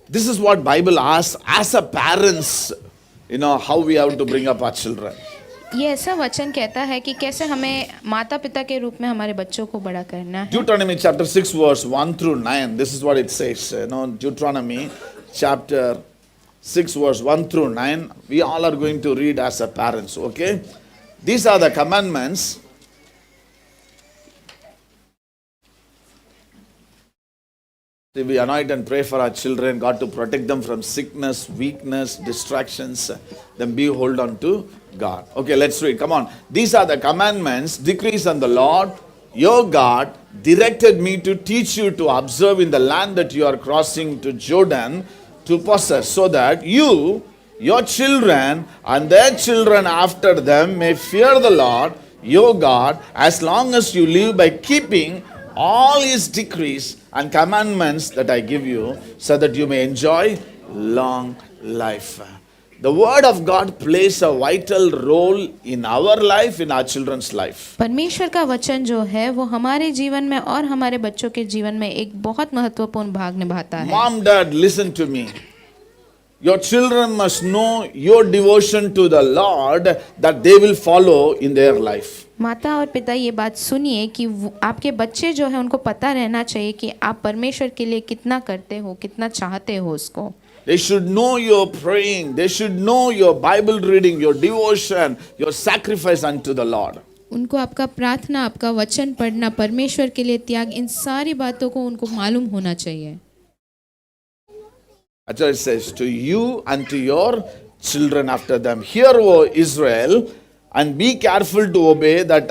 This is what Bible asks as a parents, how we have to bring up our children. ये ऐसा वचन कहता है कि कैसे हमें माता पिता के रूप में हमारे बच्चों को बड़ा करना है। Deuteronomy chapter 6 verse 1 through 9. This is what it says. Deuteronomy chapter 6 verse 1 through 9. We all are going to read as a parents, okay? These are the commandments. We anoint and pray for our children, God to protect them from sickness, weakness, distractions, then be hold on to God. Okay, let's read. Come on. These are the commandments, decrees on the Lord, your God, directed me to teach you to observe in the land that you are crossing to Jordan to possess, so that you, your children, and their children after them may fear the Lord, your God, as long as you live by keeping all his decrees and commandments that I give you, so that you may enjoy long life. The word of God plays a vital role in our life, in our children's life. परमेश्वर का वचन जो है वो हमारे जीवन में और हमारे बच्चों के जीवन में एक बहुत महत्वपूर्ण भाग निभाता है। Mom, Dad, listen to me. Your children must know your devotion to the Lord, that they will follow in their life. माता और पिता ये बात सुनिए कि आपके बच्चे जो है उनको पता रहना चाहिए कि आप परमेश्वर के लिए कितना करते हो, कितना चाहते हो उसको। They should know your praying. They should know your Bible reading, your devotion, your sacrifice unto the Lord. उनको आपका प्रार्थना, आपका वचन पढ़ना, परमेश्वर के लिए त्याग, इन सारी बातों को उनको मालूम होना चाहिए। That's what it says, to you and to your children after them. Hear, O Israel, and be careful to obey, that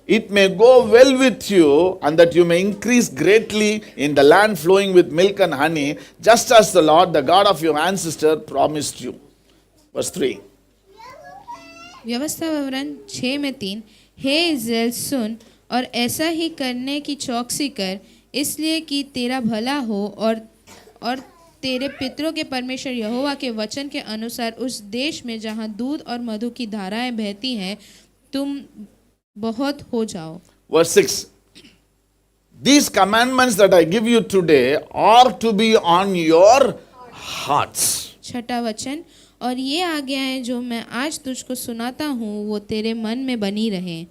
it may go well with you, and that you may increase greatly in the land flowing with milk and honey, just as the Lord, the God of your ancestor, promised you. Verse 3. व्यवस्था विवरण 6 में 3, हे Israel सुन और ऐसा ही करने की चौकसी कर, इसलिए कि तेरा भला हो और तेरे पितरों के परमेश्वर यहोवा के वचन के अनुसार उस देश में जहाँ दूध और मधु की धाराएं बहती हैं तुम बहुत हो जाओ। Verse 6. These commandments that I give you today are to be on your hearts. छठा वचन, और ये आज्ञाएं जो मैं आज तुझको सुनाता हूँ वो तेरे मन में बनी रहें।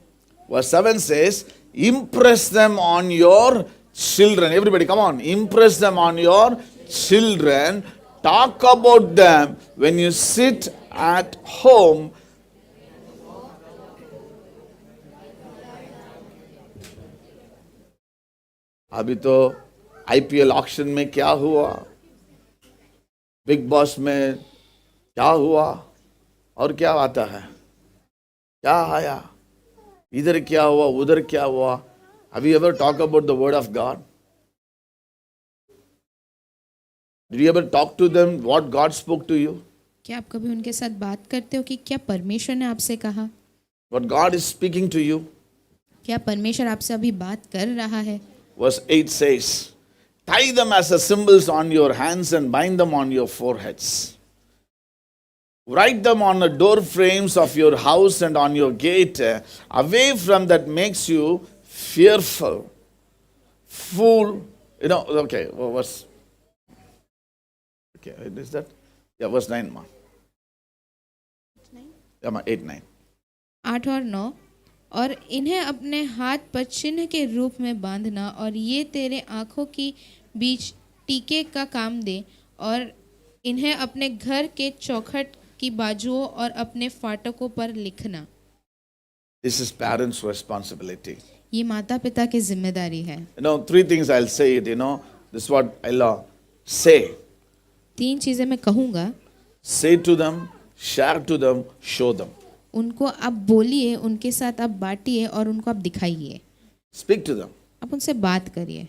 Verse 7 says, impress them on your children. Everybody, come on. Impress them on your children. Talk about them when you sit at home. अभी तो IPL ऑक्शन में क्या हुआ, बिग बॉस में क्या हुआ, और क्या आता है, क्या आया, इधर क्या हुआ, उधर क्या हुआ. Have you ever talked about the word of God? Did you ever talk to them what God spoke to you? क्या आप कभी उनके साथ बात करते हो कि क्या परमेश्वर ने आपसे कहा? What God is speaking to you? क्या परमेश्वर आपसे अभी बात कर रहा है? Verse 8 says, tie them as a symbols on your hands and bind them on your foreheads. Write them on the door frames of your house and on your gate, away from that makes you fearful. Fool, okay, verse. Okay, is that? Yeah, verse 9, ma. 8, 9. 8 और 9, और इन्हें अपने हाथ पर चिन्ह के रूप में बांधना, और ये तेरे आँखों की बीच टीके का काम दे, और इन्हें अपने घर के चौखट की बाजुओं और अपने फाटकों पर लिखना। This is parents' responsibility. ये माता पिता की जिम्मेदारी है। 3 things I'll say it, this is what I'll say. 3 चीजें मैं कहूँगा। Say to them, share to them, show them. उनको आप बोलिए, उनके साथ आप बांटिए और उनको आप दिखाइए। Speak to them. आप उनसे बात करिए।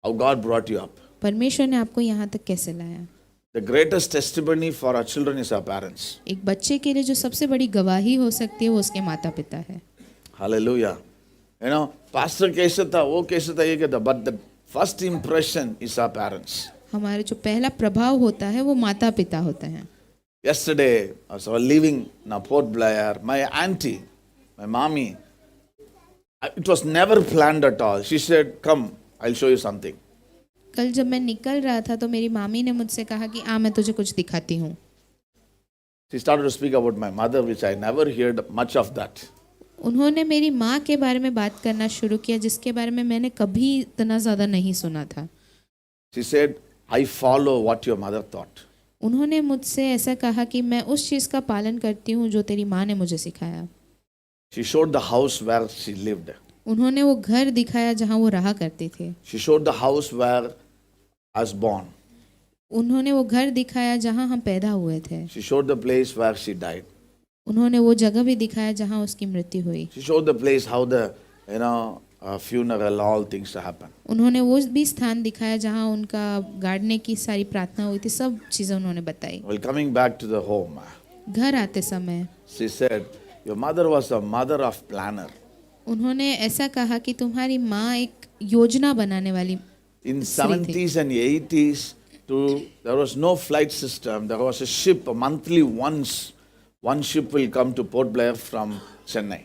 How God brought you up. परमेश्वर ने आपको यहाँ तक कैसे लाया। The greatest testimony for our children is our parents. एक बच्चे के लिए जो सबसे बड़ी गवाही हो सकती है वो उसके माता पिता है। Hallelujah. Pastor कैसे था, वो कैसे था, ये कहता, but the first impression is our parents. हमारे जो पहला प्रभाव होता है वो माता पिता होते हैं। Yesterday, I was living in Port Blair. My auntie, my mommy, it was never planned at all. She said, come, I'll show you something. कल जब मैं निकल रहा था तो मेरी मामी ने मुझसे कहा कि मैं तुझे कुछ दिखाती हूँ। She started to speak about my mother, which I never heard much of that. उन्होंने मेरी माँ के बारे में बात करना शुरू किया, जिसके बारे में मैंने कभी इतना ज़्यादा नहीं सुना था। She said, I follow what your mother taught. उन्होंने मुझसे ऐसा कहा कि मैं उस चीज़ का पालन करती हूँ जो तेरी माँ ने मुझे सिखाया। She showed the house where she lived. उन्होंने वो घर दिखाया जहाँ वो रहा करते थे। She showed the house where I was born. उन्होंने वो घर दिखाया जहाँ हम पैदा हुए थे। She showed the place where she died. उन्होंने वो जगह भी दिखाया जहाँ उसकी मृत्यु हुई। She showed the place how the, funeral, all things happen. उन्होंने वो भी स्थान दिखाया जहाँ उनका गाड़ने की सारी प्रार्थना हुई थी, सब चीज़ें उन्होंने बताई। Well, coming back to the home, घर आते समय she said, your mother was a mother of planner. उन्होंने ऐसा कहा कि तुम्हारी माँ एक योजना बनाने वाली। In 70s and 80s, there was no flight system. There was a ship, monthly once. One ship will come to Port Blair from Chennai.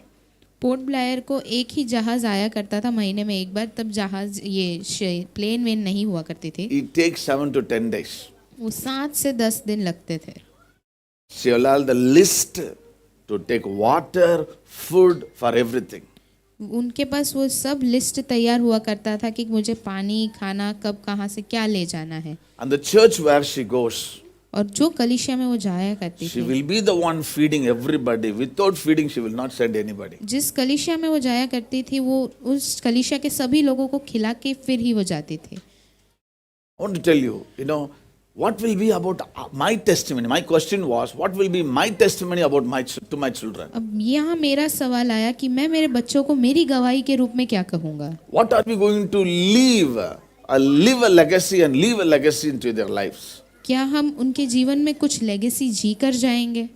Port Blair को एक ही जहाज आया करता था महीने में एक बार, तब जहाज ये प्लेन वेन नहीं हुआ करती थी। It takes 7 to 10 days. वो 7 से 10 दिन लगते थे। She allowed the list to take water, food for everything. उनके पास वो सब लिस्ट तैयार हुआ करता था कि मुझे पानी, खाना, कब कहाँ से क्या ले जाना है। And the church where she goes, और जो कलीसिया में वो जाया करती she थी, will be the one feeding everybody. Without feeding, she will not send anybody. जिस कलीसिया में वो जाया करती थी, वो उस कलीसिया के सभी लोगों को खिला के फिर ही वो जाती थी। I want to tell you, what will be about my testimony? My question was, what will be my testimony about to my children? अब यहाँ मेरा सवाल आया कि मैं मेरे बच्चों को मेरी गवाही के रूप में क्या कहूँगा। What are we going to live a legacy and leave a legacy into their lives? क्या हम उनके जीवन में कुछ लेगेसी जी कर जाएंगे?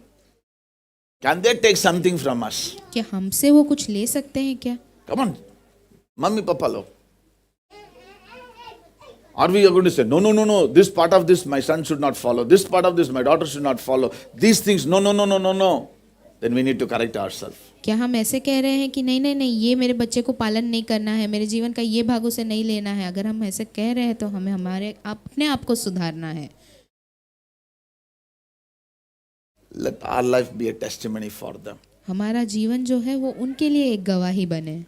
Can they take something from us? क्या हमसे वो कुछ ले सकते हैं क्या? Come on, mummy, papa, lo. Are we going to say, no, this part of this my son should not follow, this part of this my daughter should not follow, these things, no. Then we need to correct ourselves. क्या हम ऐसे कह रहे हैं कि नहीं, ये मेरे बच्चे को पालन नहीं करना है, मेरे जीवन का ये भाग उसे नहीं लेना है? अगर हम ऐसे कह रहे हैं तो हमें हमारे अपने आप को सुधारना है। Let our life be a testimony for them. हमारा जीवन जो है वो उनके लिए एक गवाही बने।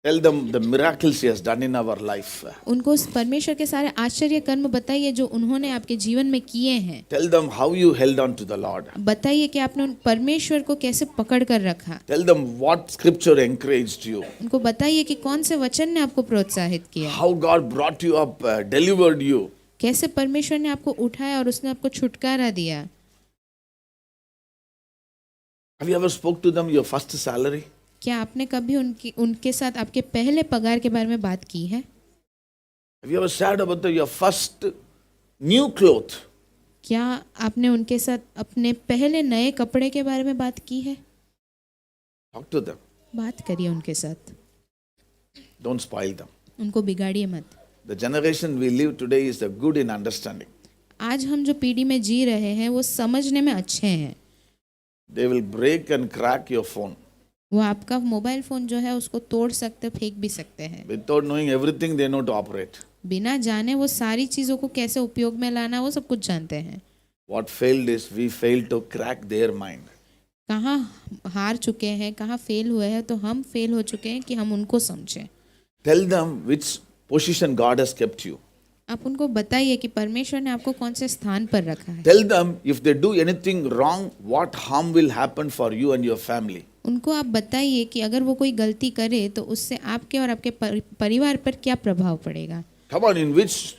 Tell them the miracles He has done in our life. उनको परमेश्वर के सारे आश्चर्य कर्म बताइए जो उन्होंने आपके जीवन में किए हैं। Tell them how you held on to the Lord. बताइए कि आपने उन परमेश्वर को कैसे पकड़ कर रखा। Tell them what scripture encouraged you. उनको बताइए कि कौन से वचन ने आपको प्रोत्साहित किया। How God brought you up, delivered you. कैसे परमेश्वर ने आपको उठाया और उसने आपको छुटकारा दिया। Have you ever spoke to them your first salary? क्या आपने कभी उनके साथ आपके पहले पगार के बारे में बात की है? Have you ever shared about your first new cloth? क्या आपने उनके साथ अपने पहले नए कपड़े के बारे में बात की है? Talk to them. बात करिए उनके साथ। Don't spoil them. उनको बिगाड़िए मत। The generation we live today is good in understanding. आज हम जो पीढ़ी में जी रहे हैं वो समझने में अच्छे हैं। They will break and crack your phone. वो आपका मोबाइल फोन जो है उसको तोड़ सकते, फेंक भी सकते हैं। Without knowing everything, they know to operate. बिना जाने वो सारी चीजों को कैसे उपयोग में लाना वो सब कुछ जानते हैं। What failed is we failed to crack their mind. कहाँ हार चुके हैं, कहाँ फेल हुए हैं, तो हम फेल हो चुके हैं कि हम उनको समझें। Tell them which position God has kept you. आप उनको बताइए कि परमेश्वर ने आपको कौन से स्थान पर रखा है। Tell them if they do anything wrong, what harm will happen for you and your family. उनको आप बताइए कि अगर वो कोई गलती करे तो उससे आपके और आपके परिवार पर क्या प्रभाव पड़ेगा। Come on, in which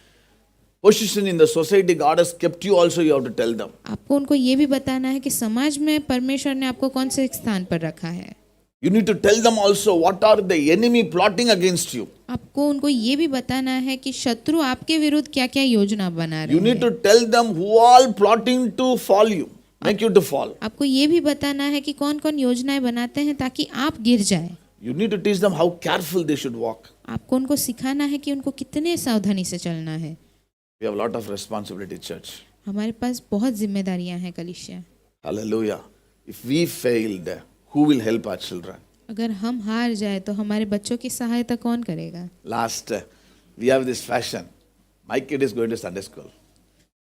position in the society God has kept you also, you have to tell them. आपको उनको ये भी बताना है कि समाज में परमेश्वर ने आपको कौन से स्थान पर रखा है। You need to tell them also what are the enemy plotting against you. आपको उनको ये भी बताना है कि शत्रु आपके विरुद्ध क्या क्या योजना बना रहे You need हैं। to tell them who all plotting to fall you, make you to fall. आपको ये भी बताना है कि कौन कौन योजनाएं बनाते हैं ताकि आप गिर जाए। You need to teach them how careful they should walk. आपको उनको सिखाना है कि उनको कितने सावधानी से चलना है। We have a lot of responsibility, church. हमारे पास बहुत जिम्मेदारियां हैं कलीसिया। Hallelujah. If we failed, who will help our children? अगर हम हार जाए तो हमारे बच्चों की सहायता कौन करेगा? Last, we have this fashion. My kid is going to Sunday school.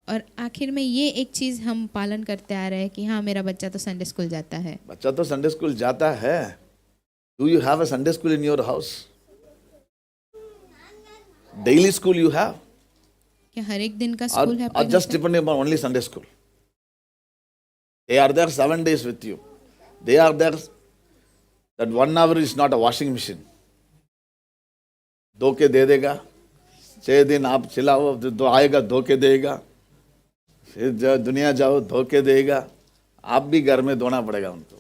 और आखिर में ये एक चीज़ हम पालन करते आ रहे हैं कि हाँ मेरा बच्चा तो संडे स्कूल जाता है। बच्चा तो संडे स्कूल जाता है। Do you have a Sunday school in your house? Daily school you have? क्या हर एक दिन का Or, स्कूल है or आपके just घर पे? depending upon only Sunday school? They are there 7 days with you. They are there. That 1 hour is not a washing machine. धो के दे देगा, 6 दिन आप चिल्लाओ तो आएगा धो के देगा, फिर जब दुनिया जाओ धो के देगा, आप भी घर में धोना पड़ेगा उनको।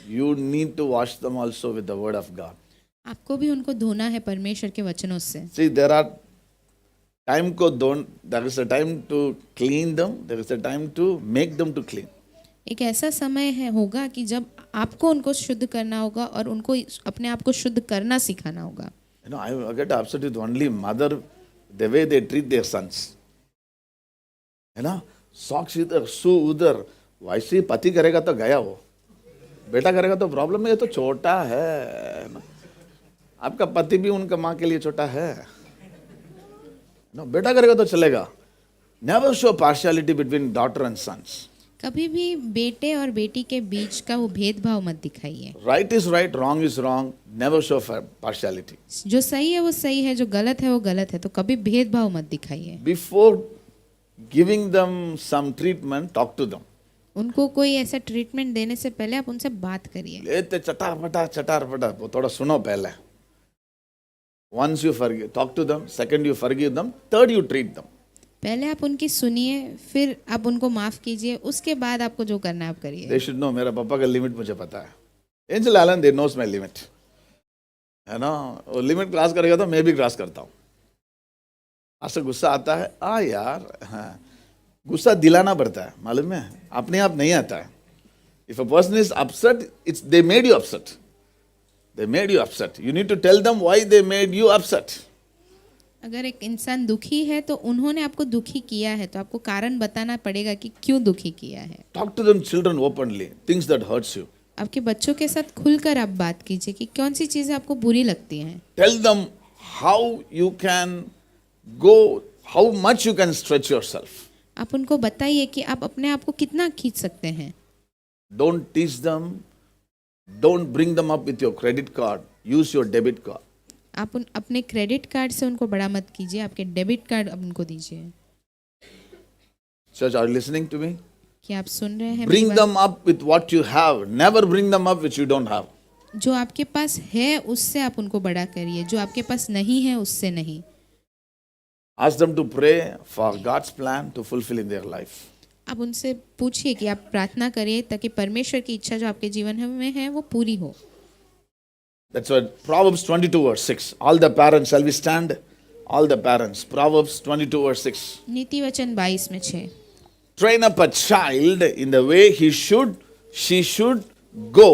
You need to wash them also with the word of God. आपको भी उनको धोना है परमेश्वर के वचनों से। See, there are time को don't. There is a time to clean them. There is a time to make them to clean. एक ऐसा समय है होगा कि जब आपको उनको शुद्ध करना होगा और उनको अपने आप को शुद्ध करना सिखाना होगा। You know, I get upset with only mother, the way they treat their sons. है ना, सॉक्स इधर, शू उधर, वैसे ही पति करेगा तो गया वो, बेटा करेगा तो प्रॉब्लम नहीं है, तो छोटा है ना? आपका पति भी उनका माँ के लिए छोटा है ना, बेटा करेगा तो चलेगा। Never show partiality between daughter and sons. कभी भी बेटे और बेटी के बीच का वो भेदभाव मत दिखाइए। Right is right, wrong is wrong, never show partiality. जो सही है वो सही है, जो गलत है वो गलत है, तो कभी भेदभाव मत दिखाइए। Before giving them some treatment, talk to them. उनको कोई ऐसा ट्रीटमेंट देने से पहले आप उनसे बात करिए। लेते चटार पटा वो थोड़ा सुनो पहले। Once you forgive, talk to them. Second, you forgive them. Third, you treat them. पहले आप उनकी सुनिए, फिर आप उनको माफ कीजिए, उसके बाद आपको जो करना है आप करिए। They should know मेरा पापा का लिमिट मुझे पता है। Angel Allen, they knows my limit. है ना, वो लिमिट क्रॉस करेगा तो मैं भी क्रॉस करता हूँ। ऐसा गुस्सा आता है, यार, हाँ, गुस्सा दिलाना पड़ता है, मालूम है, अपने आप नहीं आता है। If a person is upset, they made you upset. They made you upset. You need to tell them why they made you upset. अगर एक इंसान दुखी है तो उन्होंने आपको दुखी किया है, तो आपको कारण बताना पड़ेगा कि क्यों दुखी किया है। Talk to them, children, openly. Things that hurts you. आपके बच्चों के साथ खुलकर आप बात कीजिए कि कौन सी चीजें आपको बुरी लगती हैं। Tell them how you can go, how much you can stretch yourself. आप उनको बताइए कि आप अपने आप को कितना खींच सकते हैं। Don't teach them. Don't bring them up with your credit card. Use your debit card. आप अपने क्रेडिट कार्ड से उनको बड़ा मत कीजिए, आपके डेबिट कार्ड अब उनको दीजिए। Church, are you listening to me? क्या आप सुन रहे हैं? Bring them up with what you have. Never bring them up which you don't have. जो आपके पास है उससे आप उनको बड़ा करिए, जो आपके पास नहीं है उससे नहीं। Ask them to pray for God's plan to fulfill in their life. आप उनसे पूछिए कि आप प्रार्थना करिए ताकि परमेश्वर की इच्छा जो आपके जीवन में है वो पूरी हो। That's what Proverbs 22 verse 6. All the parents, shall we stand? All the parents. Proverbs 22 verse 6. नीति वचन 22 में 6। Train up a child in the way she should go.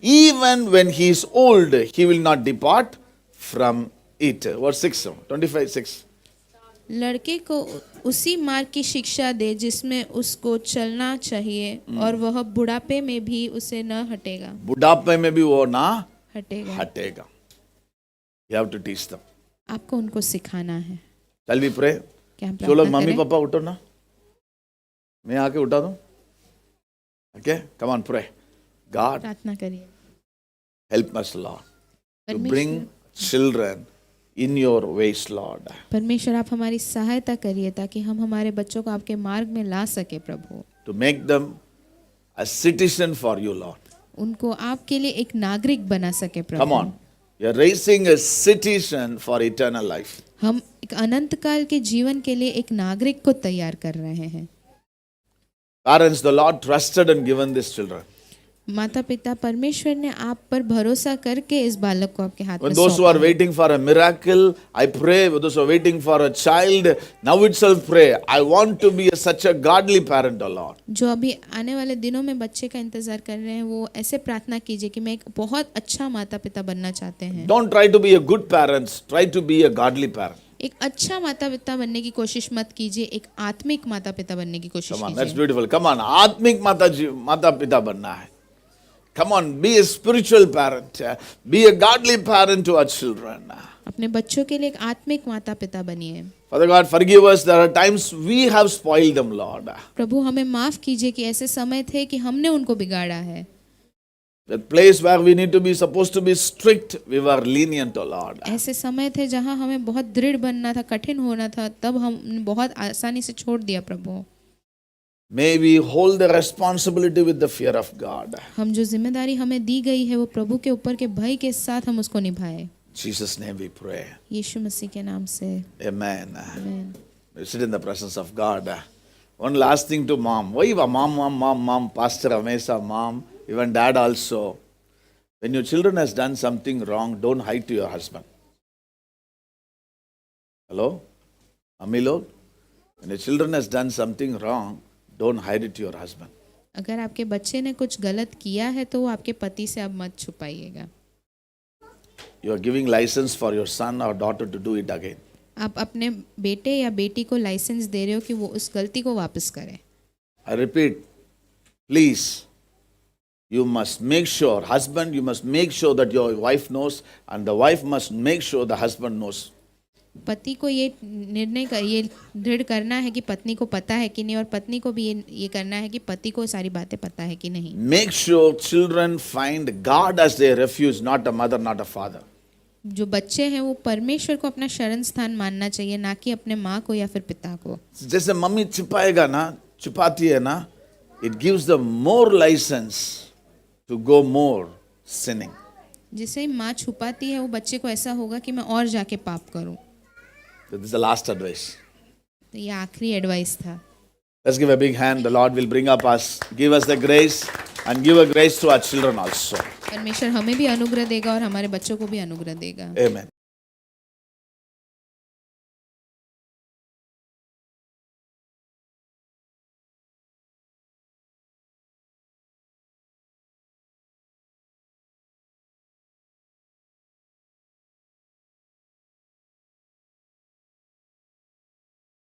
Even when he is old, he will not depart from it. Verse 6, 25, 6. लड़के को उसी मार्ग की शिक्षा दे जिसमें उसको चलना चाहिए और वह बुढ़ापे में भी उसे न हटेगा। बुढ़ापे में भी वो ना हटेगा। You have to teach them. आपको उनको सिखाना है। Shall we pray? क्या हम जो लोग प्रार्थना मम्मी करें? पापा उठो ना, मैं आके उठा दूं। Okay, come on, pray. God, प्रार्थना करिए। help us, Lord, to परमेश्वर bring children in your ways, Lord. परमेश्वर आप हमारी सहायता करिए ताकि हम हमारे बच्चों को आपके मार्ग में ला सके प्रभु। To make them a citizen for you, Lord. उनको आपके लिए एक नागरिक बना सके प्रभु। Come on. You're raising a citizen for eternal life. हम एक अनंत काल के जीवन के लिए एक नागरिक को तैयार कर रहे हैं। Parents, the Lord trusted and given these children. माता पिता परमेश्वर ने आप पर भरोसा करके इस बालक को आपके हाथ में When those who are waiting for a miracle, I pray. When those who are waiting for a child, now itself pray. I want to be such a godly parent, O Lord. जो अभी आने वाले दिनों में बच्चे का इंतजार कर रहे हैं वो ऐसे प्रार्थना कीजिए कि मैं एक बहुत अच्छा माता पिता बनना चाहते हैं। Don't try to be a good parent. Try to be a godly parent. एक अच्छा माता पिता बनने की कोशिश मत कीजिए, एक आत्मिक माता पिता बनने की कोशिश Come on, that's कीजिए। beautiful. Come on, आत्मिक माता पिता बनना है. Come on, be a spiritual parent. Be a godly parent to our children. अपने बच्चों के लिए एक आत्मिक माता पिता बनिए। Father God, forgive us. There are times we have spoiled them, Lord. प्रभु हमें माफ कीजिए कि ऐसे समय थे कि हमने उनको बिगाड़ा है। The place where we need to be supposed to be strict, we were lenient, oh Lord. ऐसे समय थे जहां हमें बहुत दृढ़ बनना था, कठिन होना था, तब हम बहुत आसानी से छोड़ दिया प्रभु। May we hold the responsibility with the fear of God. हम जो जिम्मेदारी हमें दी गई है वो प्रभु के ऊपर के भय के साथ हम उसको निभाएं। In Jesus' name we pray. यीशु मसीह के नाम से Amen. आमीन। We sit in the presence of God. One last thing to mom. Why mom, Pastor Amesa, mom, even dad also. When your children has done something wrong, don't hide to your husband. Hello? Amilo? When your children has done something wrong, don't hide it to your husband. अगर आपके बच्चे ने कुछ गलत किया है तो वो आपके पति से अब मत छुपाइएगा। You are giving license for your son or daughter to do it again. आप अपने बेटे या बेटी को लाइसेंस दे रहे हो कि वो उस गलती को वापस करें। I repeat, please, you must make sure, husband, you must make sure that your wife knows, and the wife must make sure the husband knows. पति को ये दृढ़ करना है कि पत्नी को पता है कि नहीं, और पत्नी को भी ये करना है कि पति को सारी बातें पता है कि नहीं। Make sure children find God as their refuge, not a mother, not a father. जो बच्चे हैं वो परमेश्वर को अपना शरण स्थान मानना चाहिए, ना कि अपने माँ को या फिर पिता को। जैसे मम्मी छिपाएगा ना, छिपाती है ना, it gives them more license to go more sinning. जिसे माँ छुपाती है वो बच्चे को ऐसा होगा कि मैं और जाके पाप करूं। So this is the last advice. तो ये आखिरी एडवाइस था। Let's give a big hand. The Lord will bring up us, give us the grace, and give a grace to our children also. परमेश्वर हमें भी अनुग्रह देगा और हमारे बच्चों को भी अनुग्रह देगा। Amen.